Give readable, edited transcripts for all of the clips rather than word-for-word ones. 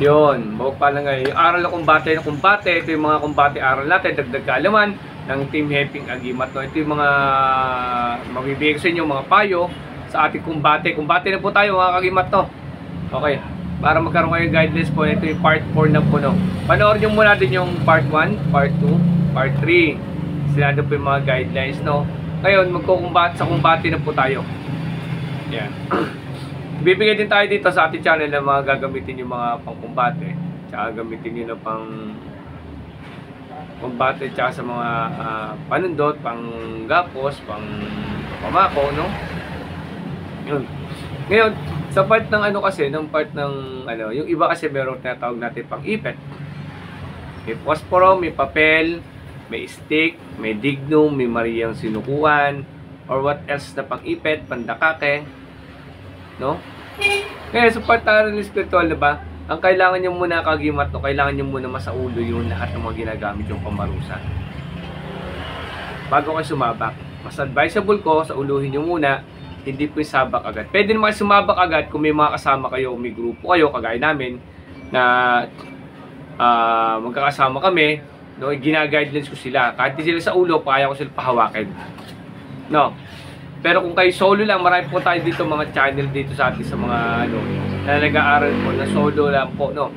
Yun, bago pa lang ngayon. Yung aral na kumbate, ito yung mga kumbate aral natin, dagdag kaalaman ng Team Heping Agimat. No? Ito yung mga mabibigay sa inyo, mga payo sa ating kumbate. Kumbate na po tayo mga kagimat to. Okay, para magkaroon kayo guidelines po, ito yung part 4 na po. No? Panoorin nyo muna din yung part 1, part 2, part 3. Sila po yung mga guidelines. No? Ngayon, magkukumbate sa kumbate na po tayo. Yan. Bibigay din tayo dito sa ating channel na mga gagamitin yung mga pangkumbate. Tsaka gamitin nyo na pang kumbate tsaka sa mga panundot, pang gapos, pang pamako, no? Yun. Ngayon, sa part ng ano kasi, ng part ng ano, yung iba kasi meron tinatawag natin pang ipet. May posporo, may papel, may stick, may dignum, may mariyang sinukuan, or what else na pang ipet, pandakake, no? Ngayon, sa part ng spiritual, diba? Ang kailangan nyo muna kagimat, no? Kailangan nyo muna masaulo yung lahat ng mga ginagamit yung pamarusa. Bago kayo sumabak. Mas advisable ko, sa uluhin nyo muna, hindi po yung sabak agad. Pwede naman sumabak agad kung may mga kasama kayo, may grupo kayo, kagaya namin, na magkakasama kami, no? Gina-guidelines ko sila. Kahit di sila sa ulo, kaya ko sila pahawakin. No? Pero kung kayo solo lang, marami po tayo dito mga channel dito sa atin sa mga ano, na nag-aaral po, na solo lang po, no?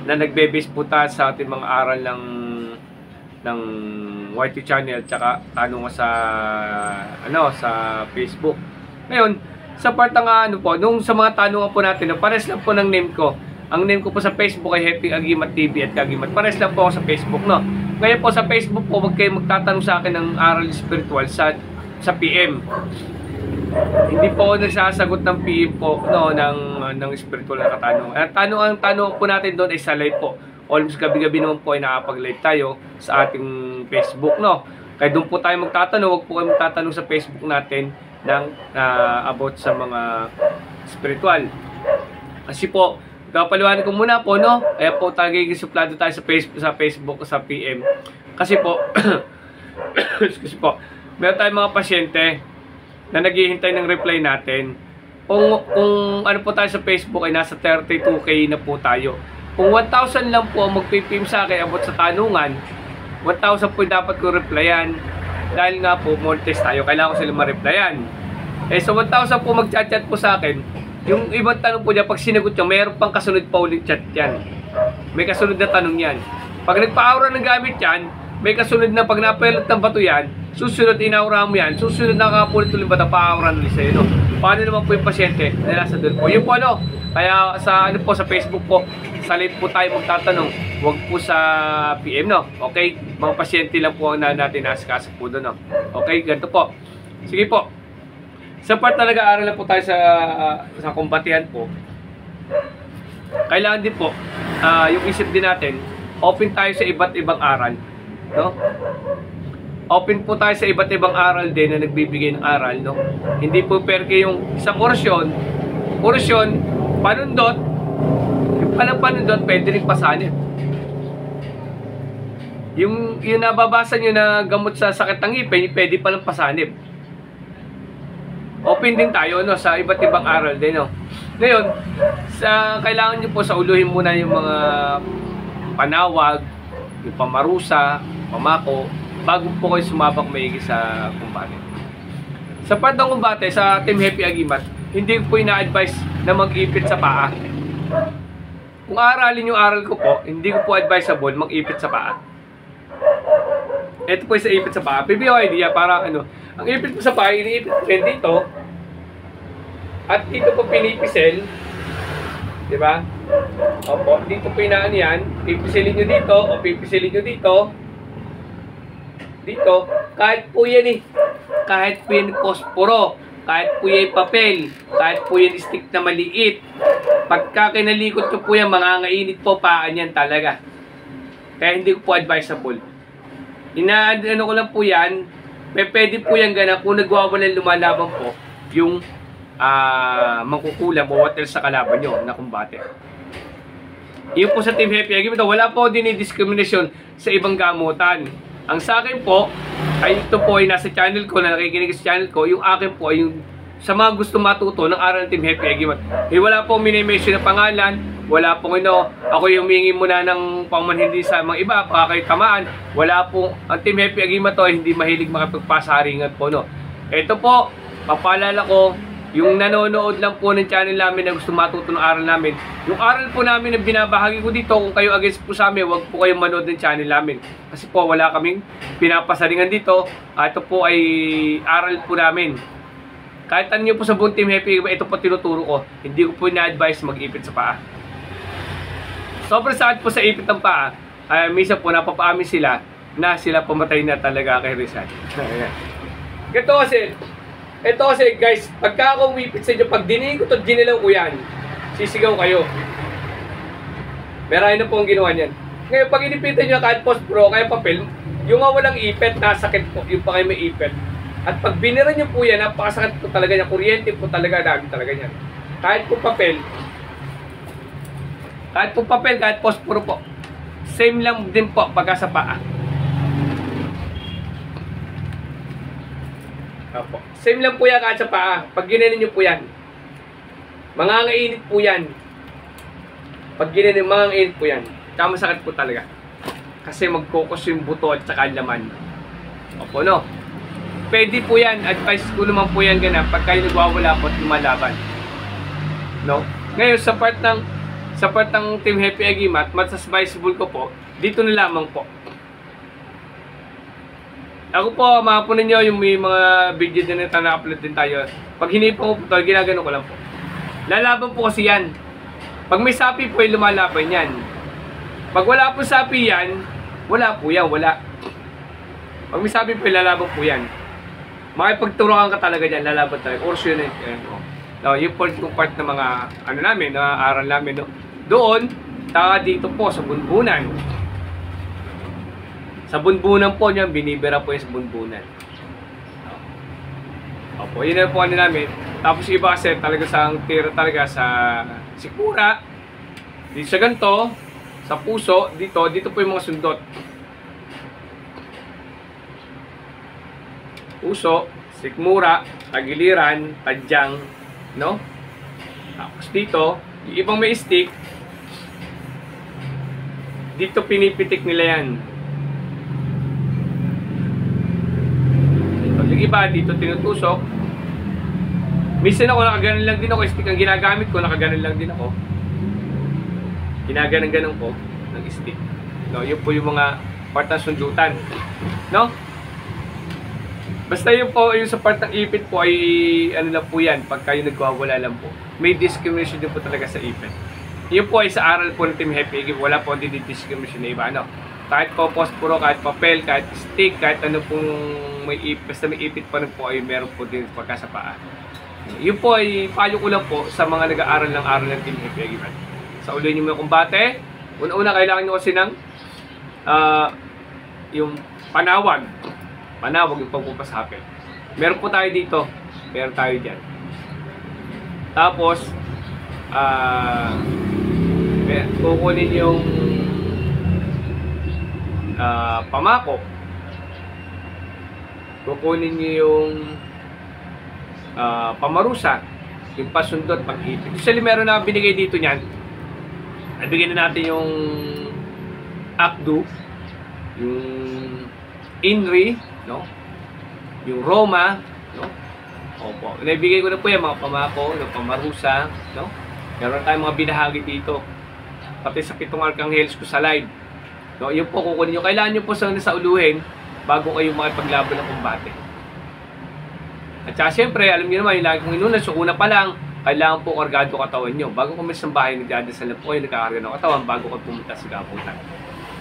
Na nagbe-base po tayo sa ating mga aral ng YT channel, tsaka tanong sa ano, sa Facebook. Ngayon, sa part ng ano po, nung sa mga tanungan po natin, no, pares lang po ng name ko. Ang name ko po sa Facebook ay Heping Agimat TV at Kagimat. Pares lang po ako sa Facebook, no? Ngayon po sa Facebook po, wag kayo magtatanong sa akin ng aral spiritual sa PM. Hindi po ako nagsasagot ng PM po, no, ng spiritual na katanungan. Ang tanong po natin doon ay sa live po. Almost gabi-gabi naman po ay nakapag-live tayo sa ating Facebook, no. Kaya doon po tayo magtatanong, wag po kayo magtatanong sa Facebook natin ng about sa mga spiritual. Kasi po, kapaliwanag ko muna po, no. Kaya po tayo suplado tayo sa Facebook, sa PM. Kasi po excuse po, meron tayong mga pasyente na naghihintay ng reply natin. Kung ano po tayo sa Facebook ay nasa 32K na po tayo. Kung 1,000 lang po ang magpipim sa akin about sa tanungan, 1,000 po dapat ko replyan. Dahil nga po, monetize tayo, kailangan ko sila ma-replyan. Eh, so 1,000 po mag-chat-chat po sa akin. Yung ibang tanong po dyan, pag sinagot nyo, mayroon pang kasunod pa ulit chat yan. May kasunod na tanong yan. Pag nagpa-aura ng gamit yan, may kasunod na pag napelot ng bato yan, susunod inaura mo yan, susunod nakapulit ulit ba na pa-aura ng sa'yo, no? Paano naman po yung pasyente na nasa doon po? Yun po, ano? Kaya sa, ano po, sa Facebook po, sa live po tayo magtatanong, huwag po sa PM, no? Okay? Mga pasyente lang po ang natin nasikasa po doon, no? Okay? Ganito po. Sige po. Sa part na nag-aaral na po tayo sa kumbatihan po, kailangan din po, yung isip din natin, open tayo sa iba't ibang aral, no? Open po tayo sa iba't ibang aral din na nagbibigay ng aral, no? Hindi po perke yung isang orasyon, panundot, yung palang panundot, pwede rin pasanib. Yung nababasa nyo na gamot sa sakit ng ngipin, pwede palang pasanib. Open din tayo, no, sa iba't ibang aral din, no? Ngayon, kailangan nyo po sa uluhin muna yung mga panawag, yung pamarusa, pamako, bago po kayo sumabak maigi sa kumbate. Sa part ng kumbate, sa Team Heping Agimat, hindi po ina-advise na mag-ipit sa paa. Kung aralin yung aral ko po, hindi ko po advisable mag-ipit sa paa. Ito po yung sa ipit sa paa. Bibigyan ko idea para ano, ang ipit po sa paa, iniipit po rin dito, at dito po pinipisel, di ba? Opo, dito po inaan yan, pipisilin nyo dito, o pipisilin nyo dito, dito, kahit po yan kahit po yan posporo, kahit po yan papel, kahit po yan stick na maliit, pagka kinalikot ko po yan, mangangainit po paan yan talaga. Kaya hindi ko po advisable. Ano ko lang po yan, pwede po yan gana kung nagwawalan lumalaban po yung mangkukulam o what else sa kalaban nyo na kumbate. Yun po sa Team Heping Agimat, wala po din diskriminasyon sa ibang gamutan. Ang sa akin po, ay ito po ay nasa channel ko, na nakikinig sa channel ko, yung akin po ay yung sa mga gusto matuto ng aral ng Team Happy Agimat. Wala pong minimension na pangalan, wala pong ako yung humingi muna ng pamanhindi sa mga iba, baka kayo tamaan. Wala pong, ang Team Happy Agimat hindi mahilig makapagpasaringan po, Ito po, papaalala ko, yung nanonood lang po ng channel namin na gusto matuto ng aral namin. Yung aral po namin na binabahagi ko dito, kung kayo against po sa amin, huwag po kayong manood ng channel namin. Kasi po wala kaming pinapasaringan dito. Ito po ay aral po namin. Kahit tanong nyo po sa buong Team Happy, ito po tinuturo ko. Hindi ko po na-advise mag-ipit sa paa. Sobrang sakit po sa ipit ng paa. Minsan po napapaamin sila na sila pumatay na talaga kay Rizal. Ito kasi guys, pagka ako umipit sa inyo, pag dinihin ko ito, ginilaw ko yan, sisigaw kayo. Pero ayun na po ang ginawa niyan. Ngayon, pag inipitan nyo kahit post pro, kaya papel, yung nga walang ipit, nasakit po, yung pa kayo may ipit. At pag binira nyo po yan, napakasakit po talaga niya, kuryente po talaga, dami talaga niyan. Kahit po papel, kahit post pro po, same lang din po pagka sa paa. Opo. Same lang po yan kahit sa paa. Pag ginanin nyo po yan, mangangainit po yan. Pag ginanin, mangangainit po yan. Tsaka masakit po talaga. Kasi magkukos yung buto at saka laman. Opo, Pwede po yan. Advice ko naman po yan ganun. Pag kayo nagwawala po at lumalaban. Ngayon, sa part ng Team Happy Agimat, matasbicable ko po, dito na lamang po. Ako po, mahapunin nyo yung may mga video din na na-upload din tayo. Pag hinipo ko po ito, ginagano ko lang po. Lalaban po kasi yan. Pag may sapi po, lumalaban yan. Pag wala po sapi yan, wala po yan, wala. Pag may sapi po, lalaban po yan. Makipagturuan ka talaga dyan, lalaban talaga. Orso yun yung part ng mga, namin, na aral namin. Doon, dito po sa bunbunan. Sa bunbunan po niya, binibira po yung sa bunbunan. Opo, yun na po namin. Tapos iba kasi talaga sa tira talaga sa sikura. Dito sa ganito, sa puso, dito po yung mga sundot. Puso, sikmura, tagiliran, tadyang, Tapos dito, yung ibang may stick, dito pinipitik nila yan. Yung iba dito tinutusok. Minsan ako nakaganon lang din ako. Stick ang ginagamit ko, nakaganon lang din ako. Ginaganon-ganon ko ng stick. Yun po yung mga part ng sundutan. Basta yun po, yung sa part ng ipit po ay lang po yan. Pag kayo nagwawala lang po. May discrimination din po talaga sa ipit. Yun po ay sa aral po ng Team Happy Agimat. Wala po din discrimination na iba. Kahit po posporo, kahit papel, kahit stick, kahit ano pong may ipit, basta may ipit pa rin po ay meron po din pagka sa paa. Yun po ay payo ko lang po sa mga nag-aaral ng aral ng Team Happy Agimat. Sa ulo nyo may kumbate, una-una kailangan nyo kasi ng yung panawag yung pagpupasapil. Meron po tayo dito, meron tayo dyan. Tapos, kukunin yung pamako. Kukunin niyo yung pamarusa, yung pasundot, pag-ipit. Usually meron na binigay dito niyan. Nabigyan na natin yung Akdu, yung Inri, yung Roma, Opo. Naibigay ko na po yan, mga pamako, yung pamarusa, Meron tayong mga binahagi dito. Pati sa 7 arkanghels ko sa live. Yun po kukunin nyo. Kailangan nyo po sa uluhin bago kayo makipaglaban ng kumbate. At saka siyempre, alam nyo naman, yung lagi kong inunan, so una pa lang, kailangan po kargado katawan nyo. Bago kumis ng bahay, nagdadasal na po kayo, nagkakarga ng katawan bago kayo pumunta sa gaputan.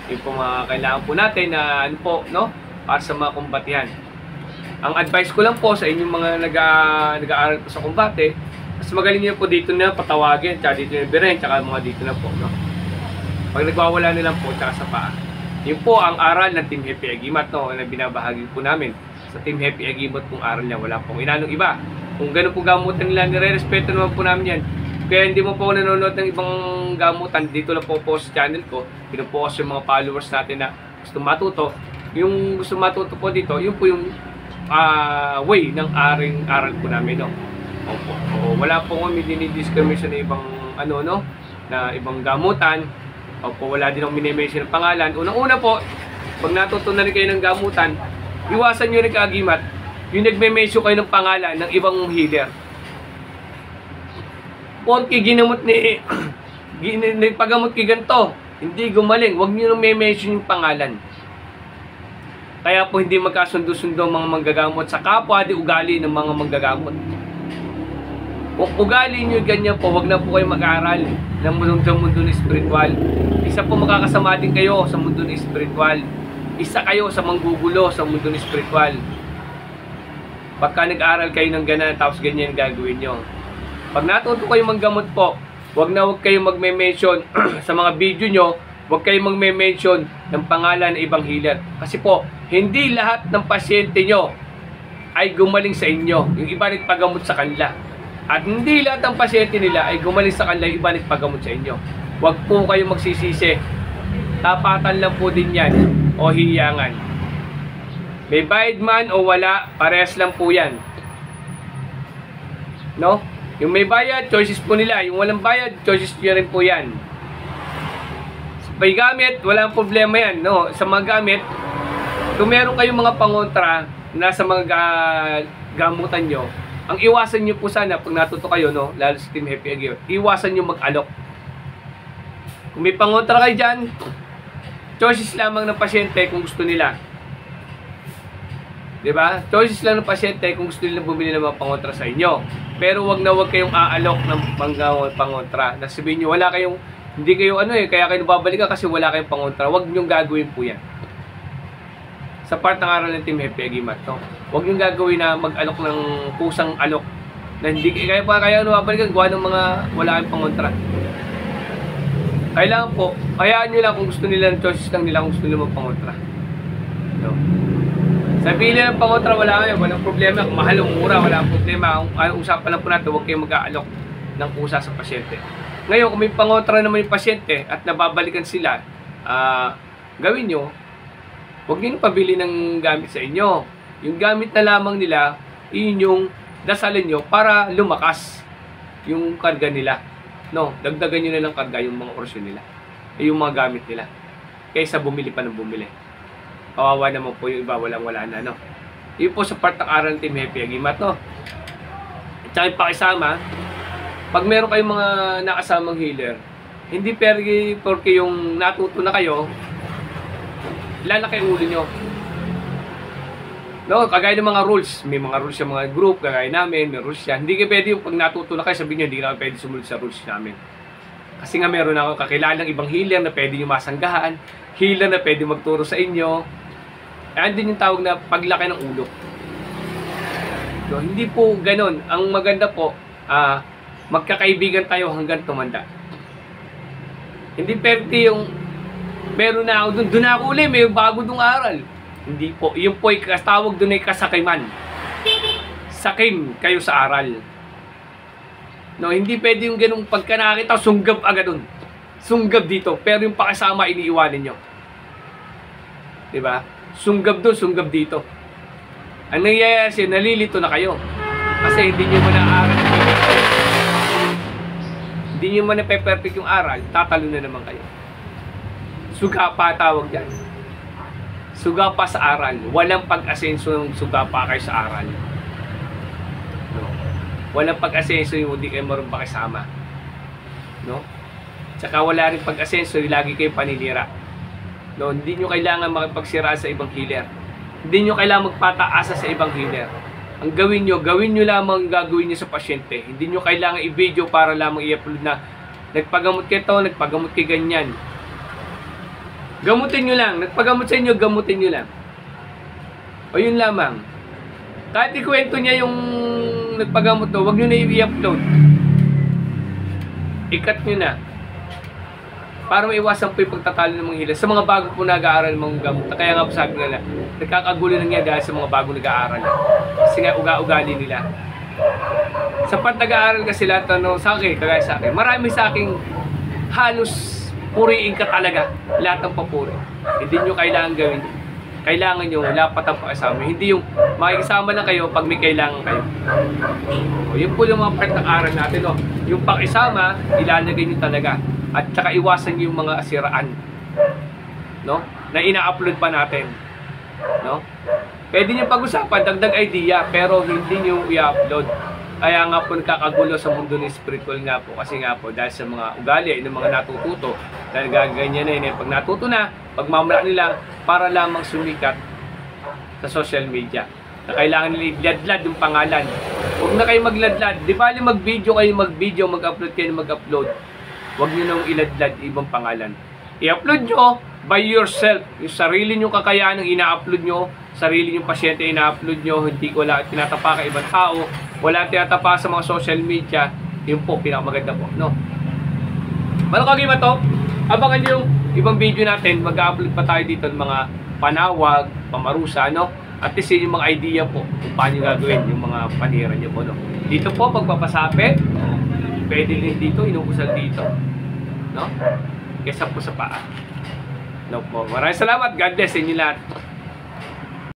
Yun po mga kailangan po natin na para sa mga kumbatihan. Ang advice ko lang po sa inyong mga nag-aaral po sa kumbate, mas magaling nyo po dito na patawagin, tsaka dito na birin, tsaka mga dito na po. Pag nagwawala nilang po, tsaka sa paa. Yun po ang aral ng Team Happy Agimat na binabahagi po namin. Sa Team Happy Agimat pong aral niya, wala pong inanong iba. Kung gano'n po gamutan nila, nire-respeto naman po namin yan. Kaya hindi mo po nanonood ng ibang gamutan, dito lang po sa channel ko, pinupost yung mga followers natin na gusto matuto. Yung gusto matuto po dito, yun po yung way ng aral po namin. Opo. O, wala po kami dinidiscrimination na ibang ano no, na ibang gamutan. Opo, wala din akong minimension ng pangalan. Unang-una po, pag natutunan rin kayo ng gamutan, iwasan nyo rin kaagimat yung nagme-mention kayo ng pangalan ng ibang healer. Porque ginamot ni nagpagamot kay ganito, hindi gumaling, huwag nyo nang mention yung pangalan. Kaya po hindi magkasundo-sundo ang mga manggagamot sa kapwa di ugali ng mga manggagamot. Kung ugali nyo ganyan po, huwag na po kayo mag-aaral ng mundo ng spiritual. Isa po makakasama din kayo sa mundo ng spiritual. Isa kayo sa manggugulo sa mundo ng spiritual. Pagka nag-aaral kayo ng ganan, tapos ganyan gagawin nyo. Pag natuto kayo manggamot po, huwag kayong magme-mention sa mga video nyo, huwag kayong magme-mention ng pangalan ng ibang healer. Kasi po, hindi lahat ng pasyente nyo ay gumaling sa inyo. Yung iba nagpagamot sa kanila. At hindi lahat ng pasyente nila ay gumaling sa kanila, yung iba nagpagamot sa inyo. Huwag po kayong magsisisi. Tapatan lang po din yan o hiyangan. May bayad man o wala, parehas lang po yan. No? Yung may bayad, choices po nila. Yung walang bayad, choices nyo rin po yan. May gamit, walang problema yan. No? Sa mga gamit, kung meron kayong mga pangontra na sa mga gamutan nyo, ang iwasan nyo po sana, pag natuto kayo, no, lalo sa Team Happy Agyo, iwasan nyo mag-alok. Kung may pangontra kayo dyan, choices lamang ng pasyente kung gusto nila. Diba? Choices lang ng pasyente kung gusto nila bumili ng mga pangontra sa inyo. Pero wag kayong aalok ng pangontra. Nasabihin nyo, wala kayong, hindi kayo kaya kayo babalikan kasi wala kayong pangontra. Wag nyo gagawin po yan. Sa part ng aral ng Team Happy Agimat, no? Huwag nyo gagawin na mag-alok ng pusang alok. Na hindi kaya babalikan, gawa ng mga wala kayong pangontra. Kailangan po, hayaan nyo lang kung gusto nila ng choices lang nila kung gusto nila magpangontra. No? Sabihin nila ng pangontra, walang problema. Kung mahal o mura, walang problema. Ang usapan lang po natin, huwag kayong mag-aalok ng pusa sa pasyente. Ngayon, kung may pangontra naman yung pasyente at nababalikan sila, gawin nyo, huwag nyo pabili ng gamit sa inyo. Yung gamit na lamang nila, yun yung dasalin nyo para lumakas yung karga nila. No, dagdagan nyo na ng karga yung mga orasyon nila. Yung mga gamit nila. Kaysa bumili pa ng bumili. Kawawa naman po yung iba, wala na, no. Yun po sa part ng aral ng Team Happy Agimat, no. At saka yung pakisama, pag meron kayong mga nakasamang healer, hindi porque yung natuto na kayo, lalaki ang ulo nyo. No, kagaya ng mga rules. May mga rules yung mga group, kagaya namin, may rules yan. Hindi kayo pwede yung pag natuto na kayo, sabihin nyo, hindi na pwede sumunod sa rules namin. Kasi nga meron ako kakilalang ibang healer na pwede nyo masanggahan, healer na pwede magturo sa inyo. Ayan din yung tawag na paglaki ng ulo. So, hindi po ganun. Ang maganda po, magkakaibigan tayo hanggang tumanda. Hindi pwede yung meron na ako doon ako uli, may bago dong aral. Hindi po. Yung po ay tawag doon ay kasakiman. Sakim kayo sa aral. No, hindi pwede yung ganung pagka nakakita, sunggab agad doon. Sunggab dito. Pero yung pakisama, iniiwanin nyo. Diba? Sunggab doon, sunggab dito. Ang nangyayari siya, nalilito na kayo. Kasi hindi nyo man na-aral. Hindi nyo man na-perfect yung aral, tatalo na naman kayo. Suga pa tawag dyan. Suga pa sa aral. Walang pag-asenso ng suga pa kayo sa aral. No? Walang pag-asenso yung hindi kayo marunong pakisama. No? Tsaka wala rin pag-asenso yung lagi kayo paninira. No? Hindi nyo kailangan makipagsira sa ibang healer. Hindi nyo kailangan magpataasa sa ibang healer. Ang gawin nyo lamang gagawin nyo sa pasyente. Hindi nyo kailangan i-video para lamang i-upload na nagpagamot kayo ito, nagpagamot kayo ganyan. Gamutin nyo lang. Nagpagamot sa inyo, gamutin nyo lang. O yun lamang. Kahit ikwento niya yung nagpagamot to, huwag nyo na i-upload. Ikat nyo na. Para maiwasan po yung pagtatalo ng mga healer. Sa mga bago po nag-aaral ng mga gamot. Kaya nga po sabi nila, nagkakagulo na nga dahil sa mga bago nag-aaral. Kasi nga ugali nila. Sa part nag-aaral kasi lahat sa akin, kagaya sa akin, marami sa akin halos puriin ka talaga. Lahat ng papuri. Hindi nyo kailangan gawin. kailangan nyo, lapat ang pakisama. Hindi yung makikisama lang kayo pag may kailangan kayo. O, yun po yung mga part ng aral natin. No? Yung pakisama, ilalagay nyo talaga. At saka iwasan nyo yung mga siraan. No? Na ina-upload pa natin. No? Pwede nyo pag-usapan, dagdag idea, pero hindi nyo i-upload. Kaya nga po nakakagulo sa mundo ng spiritual nga po. Kasi nga po, dahil sa mga ugali, ng mga natututo, dahil gaganyan na yun. Pag natuto na, pagmamala nila, para lamang sumikat sa social media. Na kailangan nila iladlad yung pangalan. Huwag na kayo magladlad. Di ba mag-video kayo, mag-upload kayo, mag-upload. Huwag nyo nang iladlad ibang pangalan. I-upload nyo by yourself. Yung sarili nyo kakayahan ng ina-upload nyo, sarili nyo pasyente ina-upload nyo, hindi ko wala tinatapa ka ibang tao, wala tinatapa sa mga social media, yun po, pinakamaganda po, no? Malo kagima to, abangan nyo yung ibang video natin, mag-upload pa tayo dito ng mga panawag, pamarusa, no? At least yun yung mga idea po, kung paano gagawin yung mga panira nyo po, no? Dito po, pagpapasapit, pwede din dito, inuusal dito, no? Kesa po sa paa. No po. Maraming salamat. God bless sa inyo lahat.